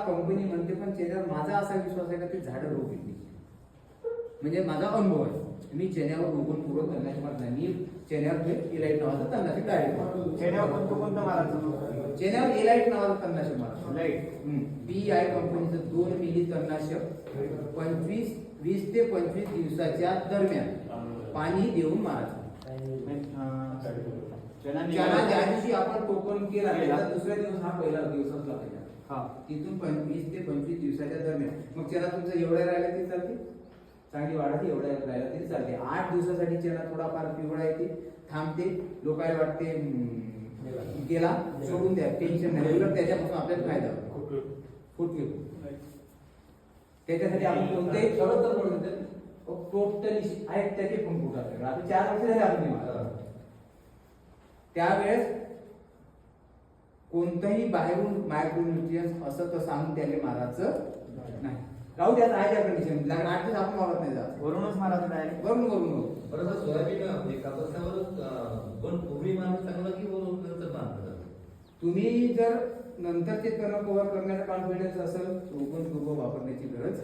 Company म्हणते, पण चेन्यावर माझा असा विश्वास आहे का ते झाडं रोग येते. म्हणजे माझा अनुभव आहे. मी चेन्यावर रोगून पूर्वक तणनाशक मारत नाही. मी चेन्यावर इलाइट नावाचं तणनाशक डायरेक्ट मारतो. चेन्यावर कोणतं मारायचं? चेन्यावर इलाइट नावाचं तणनाशक मारतो. लाईट PI कंपनीचं 2 मिली तणनाशक 20 ते 25 दिवसाच्या दरम्यान पाणी देऊन मारायचं. ज्या दिवशी आपण टोकन केला त्याचा दुसऱ्या दिवस हा पहिला दिवस असला पाहिजे. तिथून 20 ते 25 दिवसाच्या दरम्यान. मग चेना तुमचं एवढ्या राहिला तरी चालते, चांगली वाढते, एवढ्या राहिला तरी चालते. 8 दिवसासाठी चेना थोडाफार पिवळा येते, थांबते, लोकांना वाटते गेला सोडून द्या, टेन्शन नाही. उलट त्याच्यापासून आपल्याला फायदा होतो. फुटवे त्याच्यासाठी आपण कोणतेही खरं तर म्हणतो टोटली आहेत त्याचे पण फुटतात. आता 4 वर्ष झाले आपण त्यावेळेस कोणतंही बाहेरून मायक्रोन्यूट्रियन्स असं तर सांगून त्याला मारायचं नाही. राहू द्या आहे त्या कंडिशन लागण 8 दिवस आपण मारत नाही जात, वरूनच मारायचं डायरेक्ट. वरून बरोबर. सोयाबीन कापसावर पण पूर्वी मारून चांगलं की वरून नंतर मारतात. तुम्ही जर नंतरचे तण कव्हर करण्याचा कॉन्फिडन्स असेल ओपन पूर्व वापरण्याची गरज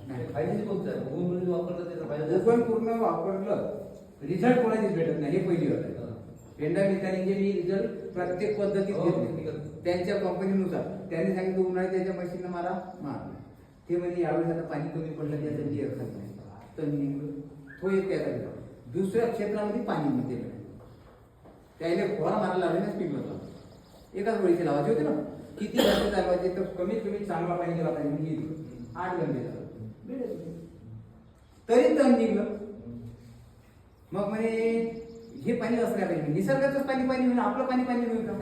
नाही. फायद्याचे कोणतं आहे? पूर्ण वापरलं त्याचा फायदा. ओपन पूर्ण वापरलं रिझल्ट कोणाचीच भेटत नाही, हे पहिली गोष्ट आहे. पेंडा मित्रांनी मी रिझल्ट प्रत्येक पद्धतीत घेतले त्यांच्या कंपनीनुसार. त्यांनी सांगितलं उन्हाळ्यात त्याच्या मशीनला मारा. ते म्हणजे यावेळेस आता पाणी कमी पडलं त्याचा बिअर खात नाही, तर तो एक त्याचा. दुसऱ्या क्षेत्रामध्ये पाणी मिळते त्याला फवारा मारायला लावण्यास पीक होतं. एकाच वेळीचे लावायचे होते ना, किती घंटे चालवायचे, तर कमीत कमी चांगला पाणी गेला पाहिजे. म्हणजे 8 घंटे झालं तरी तण निघलं. मग म्हणे हे पाणी असल्या पाहिजे, निसर्गाचंच पाणी होईल, आपलं पाणी होईल का?